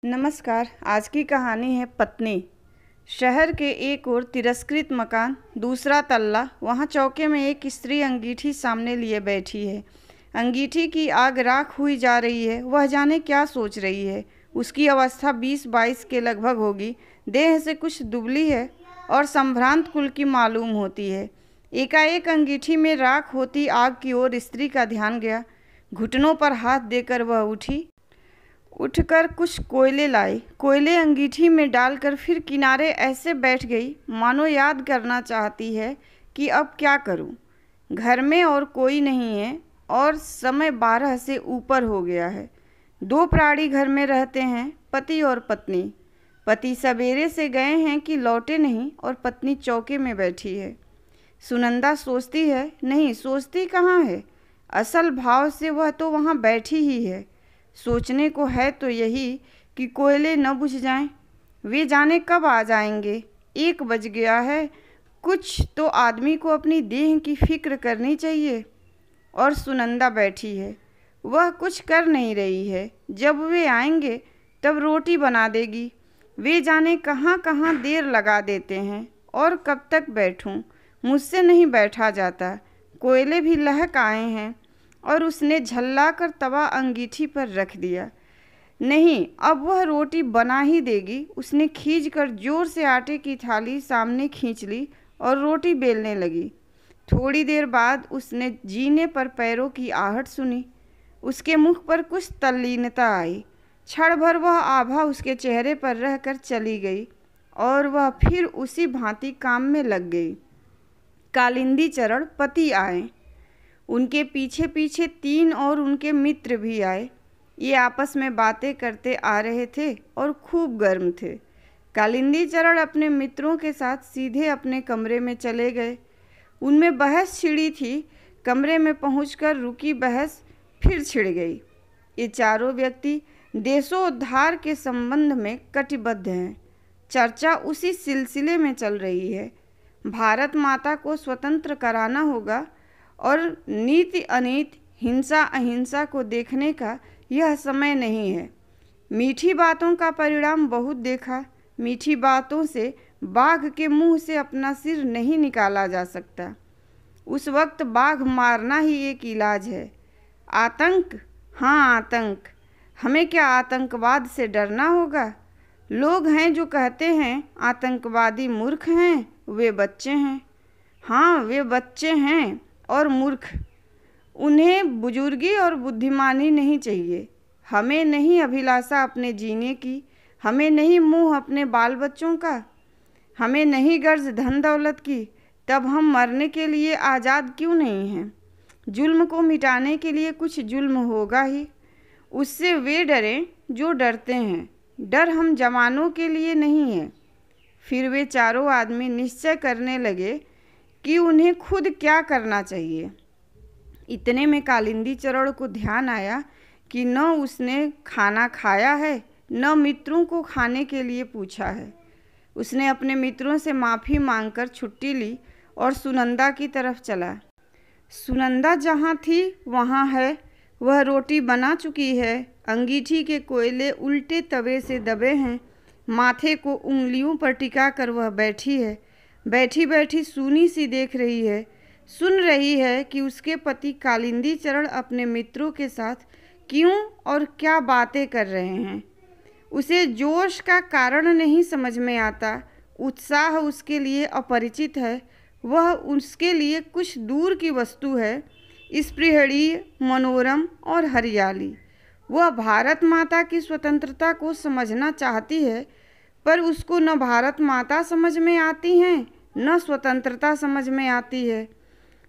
नमस्कार। आज की कहानी है पत्नी। शहर के एक ओर तिरस्कृत मकान, दूसरा तल्ला। वहाँ चौके में एक स्त्री अंगीठी सामने लिए बैठी है। अंगीठी की आग राख हुई जा रही है। वह जाने क्या सोच रही है। उसकी अवस्था 20-22 के लगभग होगी। देह से कुछ दुबली है और संभ्रांत कुल की मालूम होती है। एकाएक अंगीठी में राख होती आग की ओर स्त्री का ध्यान गया। घुटनों पर हाथ देकर वह उठकर कुछ कोयले लाई। कोयले अंगीठी में डालकर फिर किनारे ऐसे बैठ गई मानो याद करना चाहती है कि अब क्या करूं। घर में और कोई नहीं है और समय 12 से ऊपर हो गया है। 2 प्राणी घर में रहते हैं, पति और पत्नी। पति सवेरे से गए हैं कि लौटे नहीं और पत्नी चौके में बैठी है। सुनंदा सोचती है, नहीं सोचती कहाँ है, असल भाव से वह तो वहाँ बैठी ही है। सोचने को है तो यही कि कोयले न बुझ जाएं। वे जाने कब आ जाएंगे। 1 बज गया है। कुछ तो आदमी को अपनी देह की फिक्र करनी चाहिए। और सुनंदा बैठी है, वह कुछ कर नहीं रही है। जब वे आएंगे तब रोटी बना देगी। वे जाने कहाँ कहाँ देर लगा देते हैं। और कब तक बैठूं, मुझसे नहीं बैठा जाता। कोयले भी लहक आए हैं। और उसने झल्ला कर तवा अंगीठी पर रख दिया। नहीं, अब वह रोटी बना ही देगी। उसने खींच कर जोर से आटे की थाली सामने खींच ली और रोटी बेलने लगी। थोड़ी देर बाद उसने जीने पर पैरों की आहट सुनी। उसके मुख पर कुछ तल्लीनता आई। क्षण भर वह आभा उसके चेहरे पर रहकर चली गई और वह फिर उसी भांति काम में लग गई। कालिंदी चरण पति आए। उनके पीछे पीछे 3 और उनके मित्र भी आए। ये आपस में बातें करते आ रहे थे और खूब गर्म थे। कालिंदी चरण अपने मित्रों के साथ सीधे अपने कमरे में चले गए। उनमें बहस छिड़ी थी। कमरे में पहुंचकर रुकी बहस फिर छिड़ गई। ये चारों व्यक्ति देशोद्धार के संबंध में कटिबद्ध हैं। चर्चा उसी सिलसिले में चल रही है। भारत माता को स्वतंत्र कराना होगा और नीति अनीति, हिंसा अहिंसा को देखने का यह समय नहीं है। मीठी बातों का परिणाम बहुत देखा। मीठी बातों से बाघ के मुंह से अपना सिर नहीं निकाला जा सकता। उस वक्त बाघ मारना ही एक इलाज है। आतंक, हाँ आतंक। हमें क्या आतंकवाद से डरना होगा। लोग हैं जो कहते हैं आतंकवादी मूर्ख हैं, वे बच्चे हैं। हाँ, वे बच्चे हैं और मूर्ख। उन्हें बुजुर्गी और बुद्धिमानी नहीं चाहिए। हमें नहीं अभिलाषा अपने जीने की। हमें नहीं मोह अपने बाल बच्चों का। हमें नहीं गर्ज धन दौलत की। तब हम मरने के लिए आज़ाद क्यों नहीं हैं। जुल्म को मिटाने के लिए कुछ जुल्म होगा ही। उससे वे डरें जो डरते हैं। डर हम जवानों के लिए नहीं है। फिर वे चारों आदमी निश्चय करने लगे कि उन्हें खुद क्या करना चाहिए। इतने में कालिंदी चरण को ध्यान आया कि न उसने खाना खाया है, न मित्रों को खाने के लिए पूछा है। उसने अपने मित्रों से माफ़ी मांगकर छुट्टी ली और सुनंदा की तरफ चला। सुनंदा जहाँ थी वहाँ है। वह रोटी बना चुकी है। अंगीठी के कोयले उल्टे तवे से दबे हैं। माथे को उंगलियों पर टिकाकर वह बैठी है। बैठी बैठी सूनी सी देख रही है। सुन रही है कि उसके पति कालिंदी चरण अपने मित्रों के साथ क्यों और क्या बातें कर रहे हैं। उसे जोश का कारण नहीं समझ में आता। उत्साह उसके लिए अपरिचित है। वह उसके लिए कुछ दूर की वस्तु है, स्पृहणीय, मनोरम और हरियाली। वह भारत माता की स्वतंत्रता को समझना चाहती है, पर उसको न भारत माता समझ में आती हैं न स्वतंत्रता समझ में आती है।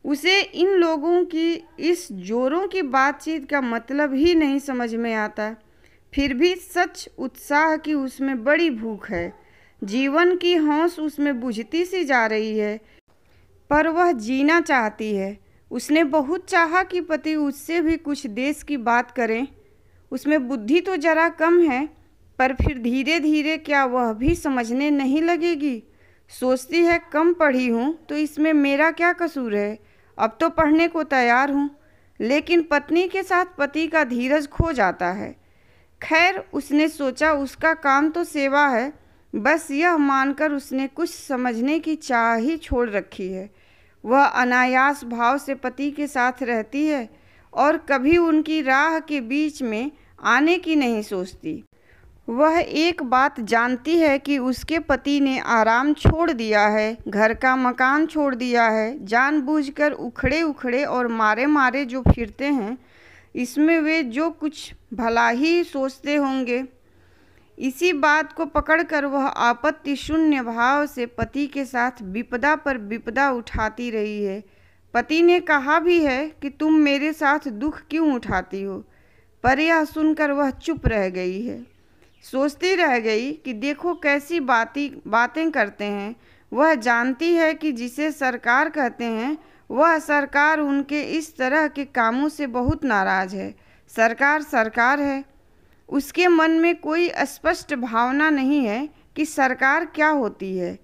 उसे इन लोगों की इस जोरों की बातचीत का मतलब ही नहीं समझ में आता। फिर भी सच उत्साह की उसमें बड़ी भूख है। जीवन की हौस उसमें बुझती सी जा रही है, पर वह जीना चाहती है। उसने बहुत चाहा कि पति उससे भी कुछ देश की बात करें। उसमें बुद्धि तो जरा कम है, पर फिर धीरे धीरे क्या वह भी समझने नहीं लगेगी। सोचती है कम पढ़ी हूँ तो इसमें मेरा क्या कसूर है, अब तो पढ़ने को तैयार हूँ। लेकिन पत्नी के साथ पति का धीरज खो जाता है। खैर, उसने सोचा उसका काम तो सेवा है, बस यह मानकर उसने कुछ समझने की चाह ही छोड़ रखी है। वह अनायास भाव से पति के साथ रहती है और कभी उनकी राह के बीच में आने की नहीं सोचती। वह एक बात जानती है कि उसके पति ने आराम छोड़ दिया है, घर का मकान छोड़ दिया है, जानबूझकर उखड़े उखड़े और मारे मारे जो फिरते हैं, इसमें वे जो कुछ भला ही सोचते होंगे। इसी बात को पकड़कर वह आपत्ति शून्य भाव से पति के साथ विपदा पर विपदा उठाती रही है। पति ने कहा भी है कि तुम मेरे साथ दुख क्यों उठाती हो, पर यह सुनकर वह चुप रह गई है। सोचती रह गई कि देखो कैसी बातें करते हैं। वह जानती है कि जिसे सरकार कहते हैं, वह सरकार उनके इस तरह के कामों से बहुत नाराज है। सरकार सरकार है, उसके मन में कोई स्पष्ट भावना नहीं है कि सरकार क्या होती है।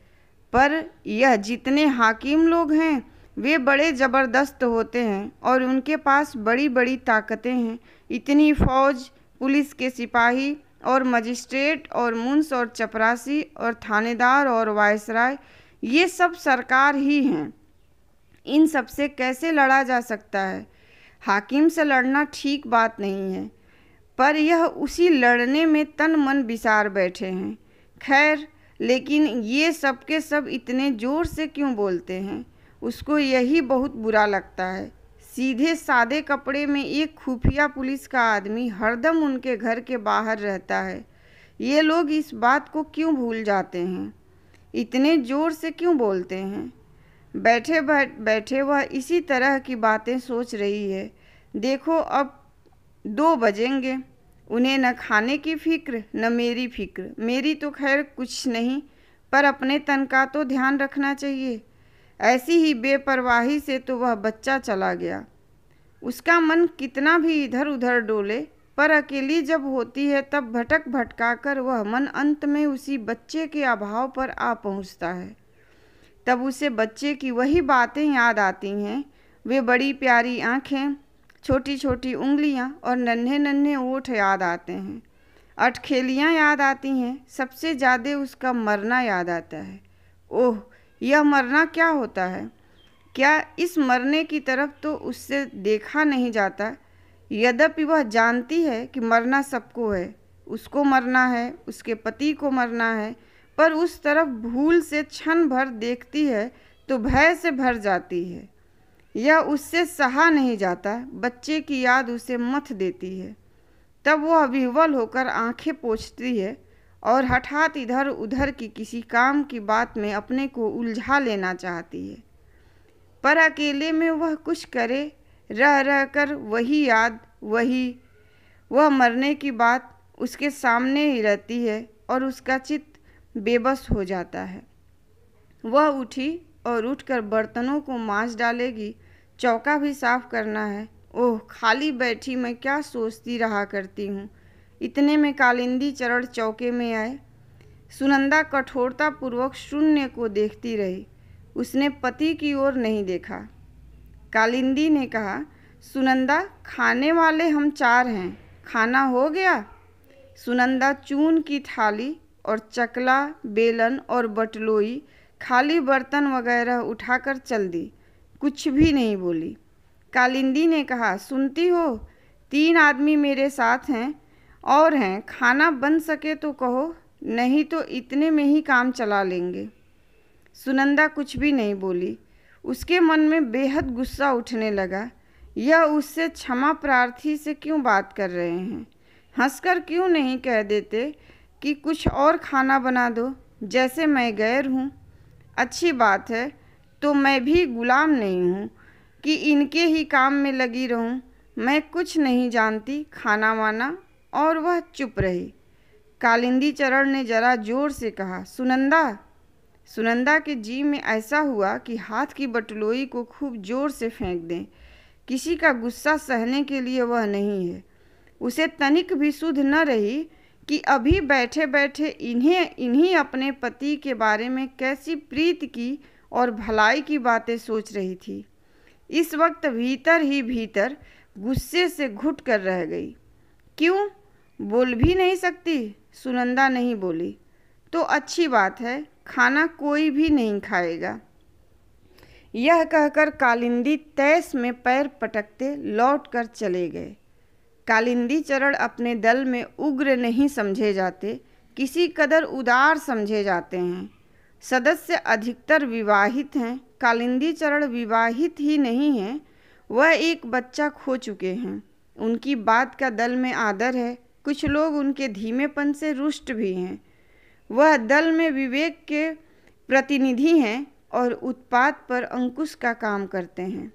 पर यह जितने हाकिम लोग हैं, वे बड़े ज़बरदस्त होते हैं और उनके पास बड़ी बड़ी ताकतें हैं। इतनी फौज, पुलिस के सिपाही और मजिस्ट्रेट और मुंस और चपरासी और थानेदार और वायसराय, ये सब सरकार ही हैं। इन सब से कैसे लड़ा जा सकता है? हाकिम से लड़ना ठीक बात नहीं है, पर यह उसी लड़ने में तन मन बिसार बैठे हैं। खैर, लेकिन ये सब के सब इतने ज़ोर से क्यों बोलते हैं? उसको यही बहुत बुरा लगता है। सीधे सादे कपड़े में एक खुफिया पुलिस का आदमी हरदम उनके घर के बाहर रहता है। ये लोग इस बात को क्यों भूल जाते हैं? इतने ज़ोर से क्यों बोलते हैं? बैठे बैठे वह इसी तरह की बातें सोच रही है। देखो, अब 2 बजेंगे। उन्हें न खाने की फिक्र न मेरी फिक्र। मेरी तो खैर कुछ नहीं, पर अपने तन का तो ध्यान रखना चाहिए। ऐसी ही बेपरवाही से तो वह बच्चा चला गया। उसका मन कितना भी इधर उधर डोले, पर अकेली जब होती है तब भटक भटका कर वह मन अंत में उसी बच्चे के अभाव पर आ पहुँचता है। तब उसे बच्चे की वही बातें याद आती हैं। वे बड़ी प्यारी आँखें, छोटी छोटी उंगलियां और नन्हे नन्हे ओठ याद आते हैं। अटखेलियाँ याद आती हैं। सबसे ज़्यादा उसका मरना याद आता है। ओह, यह मरना क्या होता है? क्या इस मरने की तरफ तो उससे देखा नहीं जाता। यद्यपि वह जानती है कि मरना सबको है, उसको मरना है, उसके पति को मरना है, पर उस तरफ भूल से क्षण भर देखती है तो भय से भर जाती है। यह उससे सहा नहीं जाता। बच्चे की याद उसे मथ देती है। तब वह विह्वल होकर आंखें पोंछती है और हठात इधर उधर की किसी काम की बात में अपने को उलझा लेना चाहती है। पर अकेले में वह कुछ करे, रह रह कर वही याद, वह मरने की बात उसके सामने ही रहती है और उसका चित्त बेबस हो जाता है। वह उठी और उठकर बर्तनों को मांज डालेगी, चौका भी साफ करना है। ओह, खाली बैठी मैं क्या सोचती रहा करती हूँ। इतने में कालिंदी चरण चौके में आए। सुनंदा कठोरतापूर्वक शून्य को देखती रही। उसने पति की ओर नहीं देखा। कालिंदी ने कहा, सुनंदा, खाने वाले हम 4 हैं, खाना हो गया? सुनंदा चून की थाली और चकला, बेलन और बटलोई, खाली बर्तन वगैरह उठाकर चल दी। कुछ भी नहीं बोली। कालिंदी ने कहा, सुनती हो, 3 आदमी मेरे साथ हैं और हैं, खाना बन सके तो कहो, नहीं तो इतने में ही काम चला लेंगे। सुनंदा कुछ भी नहीं बोली। उसके मन में बेहद गुस्सा उठने लगा। यह उससे क्षमा प्रार्थी से क्यों बात कर रहे हैं? हंसकर क्यों नहीं कह देते कि कुछ और खाना बना दो, जैसे मैं गैर हूँ? अच्छी बात है, तो मैं भी गुलाम नहीं हूँ कि इनके ही काम में लगी रहूँ। मैं कुछ नहीं जानती खाना वाना। और वह चुप रही। कालिंदी चरण ने जरा जोर से कहा, सुनंदा। सुनंदा के जी में ऐसा हुआ कि हाथ की बटलोई को खूब जोर से फेंक दें। किसी का गुस्सा सहने के लिए वह नहीं है। उसे तनिक भी सुध न रही कि अभी बैठे बैठे इन्हीं अपने पति के बारे में कैसी प्रीति की और भलाई की बातें सोच रही थी। इस वक्त भीतर ही भीतर गुस्से से घुट कर रह गई। क्यों? बोल भी नहीं सकती? सुनंदा नहीं बोली। तो अच्छी बात है, खाना कोई भी नहीं खाएगा। यह कहकर कालिंदी तैस में पैर पटकते लौट कर चले गए। कालिंदी चरण अपने दल में उग्र नहीं समझे जाते, किसी कदर उदार समझे जाते हैं। सदस्य अधिकतर विवाहित हैं। कालिंदी चरण विवाहित ही नहीं हैं, वह एक बच्चा खो चुके हैं। उनकी बात का दल में आदर है। कुछ लोग उनके धीमेपन से रुष्ट भी हैं। वह दल में विवेक के प्रतिनिधि हैं और उत्पात पर अंकुश का काम करते हैं।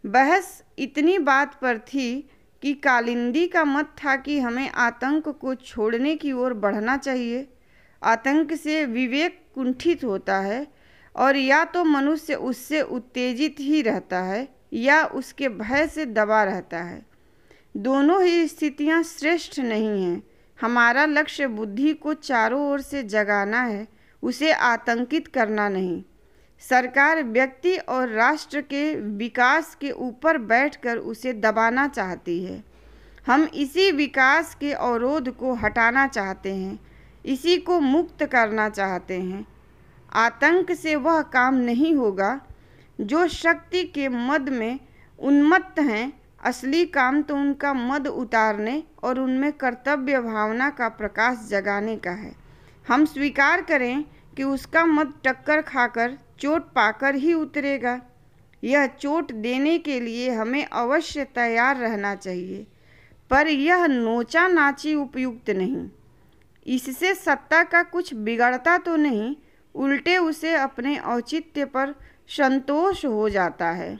बहस इतनी बात पर थी कि कालिंदी का मत था कि हमें आतंक को छोड़ने की ओर बढ़ना चाहिए। आतंक से विवेक कुंठित होता है और या तो मनुष्य उससे उत्तेजित ही रहता है या उसके भय से दबा रहता है। दोनों ही स्थितियां श्रेष्ठ नहीं हैं। हमारा लक्ष्य बुद्धि को चारों ओर से जगाना है, उसे आतंकित करना नहीं। सरकार व्यक्ति और राष्ट्र के विकास के ऊपर बैठकर उसे दबाना चाहती है। हम इसी विकास के अवरोध को हटाना चाहते हैं, इसी को मुक्त करना चाहते हैं। आतंक से वह काम नहीं होगा। जो शक्ति के मद में उन्मत्त हैं, असली काम तो उनका मद उतारने और उनमें कर्तव्य भावना का प्रकाश जगाने का है। हम स्वीकार करें कि उसका मद टक्कर खाकर चोट पाकर ही उतरेगा। यह चोट देने के लिए हमें अवश्य तैयार रहना चाहिए, पर यह नोचा नाची उपयुक्त नहीं। इससे सत्ता का कुछ बिगड़ता तो नहीं, उल्टे उसे अपने औचित्य पर संतोष हो जाता है।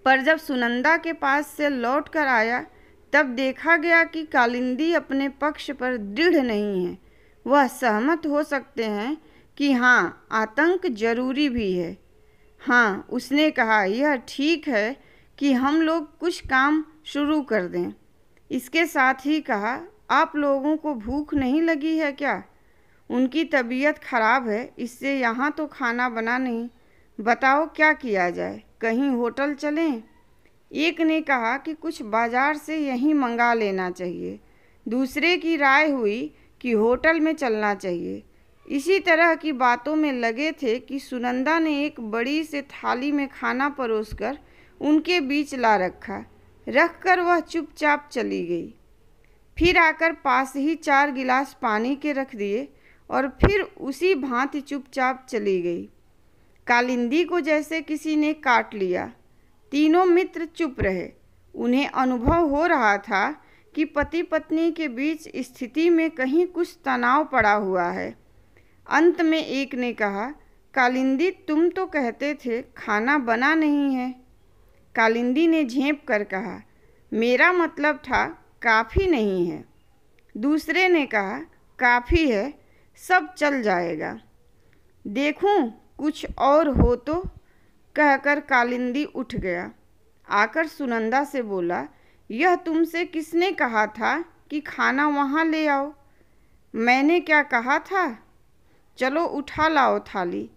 पर जब सुनंदा के पास से लौट कर आया, तब देखा गया कि कालिंदी अपने पक्ष पर दृढ़ नहीं है। वह सहमत हो सकते हैं कि हाँ, आतंक जरूरी भी है। हाँ, उसने कहा, यह ठीक है कि हम लोग कुछ काम शुरू कर दें। इसके साथ ही कहा, आप लोगों को भूख नहीं लगी है क्या? उनकी तबीयत खराब है, इससे यहाँ तो खाना बना नहीं। बताओ क्या किया जाए? कहीं होटल चलें? एक ने कहा कि कुछ बाजार से यहीं मंगा लेना चाहिए। दूसरे की राय हुई कि होटल में चलना चाहिए। इसी तरह की बातों में लगे थे कि सुनंदा ने एक बड़ी से थाली में खाना परोसकर उनके बीच ला रखकर वह चुपचाप चली गई। फिर आकर पास ही 4 गिलास पानी के रख दिए और फिर उसी भांति चुपचाप चली गई। कालिंदी को जैसे किसी ने काट लिया। तीनों मित्र चुप रहे। उन्हें अनुभव हो रहा था कि पति पत्नी के बीच स्थिति में कहीं कुछ तनाव पड़ा हुआ है। अंत में एक ने कहा, कालिंदी, तुम तो कहते थे खाना बना नहीं है। कालिंदी ने झेंप कर कहा, मेरा मतलब था काफ़ी नहीं है। दूसरे ने कहा, काफ़ी है, सब चल जाएगा। देखूं कुछ और हो तो? कहकर कालिंदी उठ गया। आकर सुनंदा से बोला, यह तुमसे किसने कहा था कि खाना वहाँ ले आओ? मैंने क्या कहा था? चलो उठा लाओ थाली।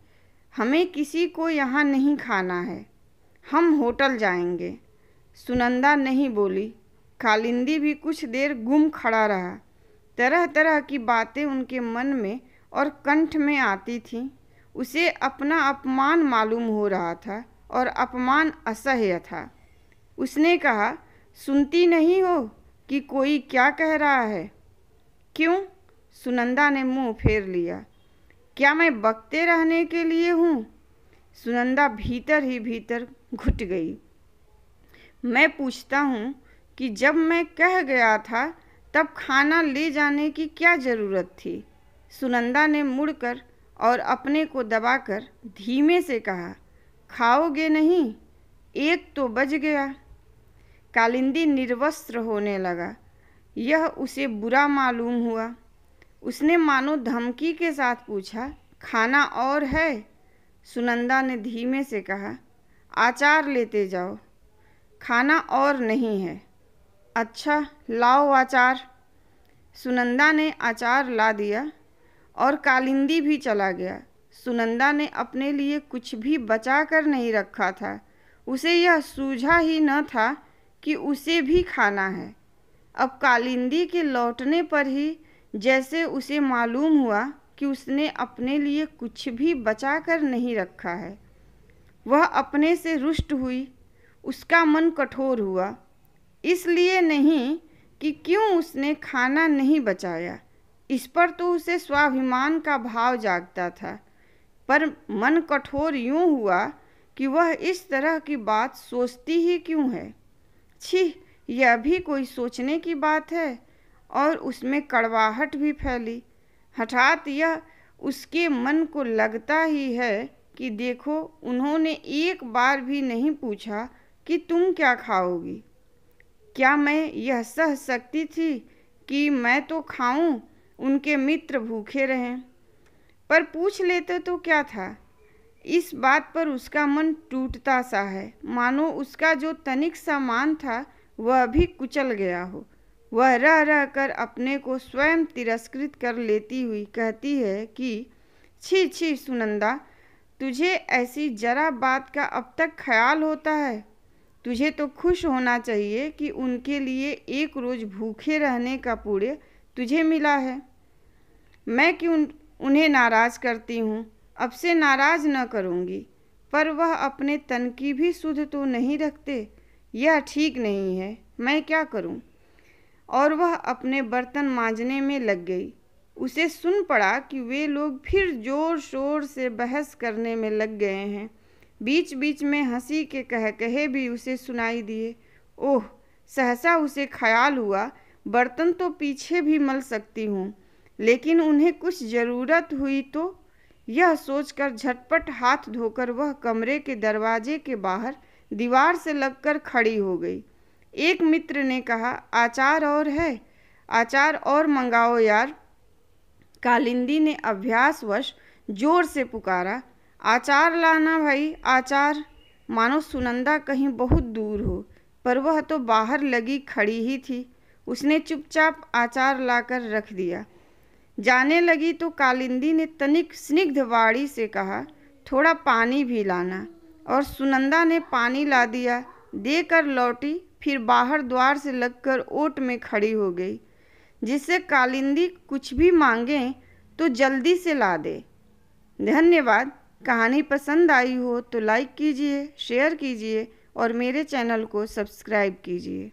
हमें किसी को यहाँ नहीं खाना है, हम होटल जाएंगे। सुनंदा नहीं बोली। कालिंदी भी कुछ देर गुम खड़ा रहा। तरह तरह की बातें उनके मन में और कंठ में आती थीं। उसे अपना अपमान मालूम हो रहा था और अपमान असह्य था। उसने कहा, सुनती नहीं हो कि कोई क्या कह रहा है? क्यों? सुनंदा ने मुंह फेर लिया। क्या मैं बकते रहने के लिए हूँ? सुनंदा भीतर ही भीतर घुट गई। मैं पूछता हूँ कि जब मैं कह गया था तब खाना ले जाने की क्या ज़रूरत थी? सुनंदा ने मुड़कर और अपने को दबाकर धीमे से कहा, खाओगे नहीं? 1 तो बज गया। कालिंदी निर्वस्त्र होने लगा। यह उसे बुरा मालूम हुआ। उसने मानो धमकी के साथ पूछा, खाना और है? सुनंदा ने धीमे से कहा, अचार लेते जाओ। खाना और नहीं है। अच्छा, लाओ अचार। सुनंदा ने अचार ला दिया और कालिंदी भी चला गया। सुनंदा ने अपने लिए कुछ भी बचा कर नहीं रखा था। उसे यह सूझा ही न था कि उसे भी खाना है। अब कालिंदी के लौटने पर ही जैसे उसे मालूम हुआ कि उसने अपने लिए कुछ भी बचा कर नहीं रखा है। वह अपने से रुष्ट हुई, उसका मन कठोर हुआ। इसलिए नहीं कि क्यों उसने खाना नहीं बचाया, इस पर तो उसे स्वाभिमान का भाव जागता था, पर मन कठोर यूं हुआ कि वह इस तरह की बात सोचती ही क्यों है। छी, यह भी कोई सोचने की बात है। और उसमें कड़वाहट भी फैली। हठात यह उसके मन को लगता ही है कि देखो, उन्होंने एक बार भी नहीं पूछा कि तुम क्या खाओगी। क्या मैं यह सह सकती थी कि मैं तो खाऊं, उनके मित्र भूखे रहें। पर पूछ लेते तो क्या था। इस बात पर उसका मन टूटता सा है, मानो उसका जो तनिक सा मान था वह भी कुचल गया हो। वह रह रह कर अपने को स्वयं तिरस्कृत कर लेती हुई कहती है कि छी छी सुनंदा, तुझे ऐसी जरा बात का अब तक ख्याल होता है। तुझे तो खुश होना चाहिए कि उनके लिए एक रोज़ भूखे रहने का पुण्य तुझे मिला है। मैं क्यों उन्हें नाराज़ करती हूँ, अब से नाराज़ न करूँगी। पर वह अपने तन की भी सुध तो नहीं रखते। यह ठीक नहीं है, मैं क्या करूँ। और वह अपने बर्तन मांजने में लग गई। उसे सुन पड़ा कि वे लोग फिर जोर शोर से बहस करने में लग गए हैं। बीच बीच में हंसी के कहकहे भी उसे सुनाई दिए। ओह, सहसा उसे ख्याल हुआ, बर्तन तो पीछे भी मल सकती हूँ, लेकिन उन्हें कुछ ज़रूरत हुई तो। यह सोचकर झटपट हाथ धोकर वह कमरे के दरवाजे के बाहर दीवार से लगकर खड़ी हो गई। एक मित्र ने कहा, आचार और है, आचार और मंगाओ यार। कालिंदी ने अभ्यासवश जोर से पुकारा, आचार लाना भाई, आचार। मानो सुनंदा कहीं बहुत दूर हो, पर वह तो बाहर लगी खड़ी ही थी। उसने चुपचाप आचार लाकर रख दिया। जाने लगी तो कालिंदी ने तनिक स्निग्ध वाणी से कहा, थोड़ा पानी भी लाना। और सुनंदा ने पानी ला दिया, देकर लौटी, फिर बाहर द्वार से लगकर ओट में खड़ी हो गई, जिससे कालिंदी कुछ भी मांगे तो जल्दी से ला दे। धन्यवाद। कहानी पसंद आई हो तो लाइक कीजिए, शेयर कीजिए और मेरे चैनल को सब्सक्राइब कीजिए।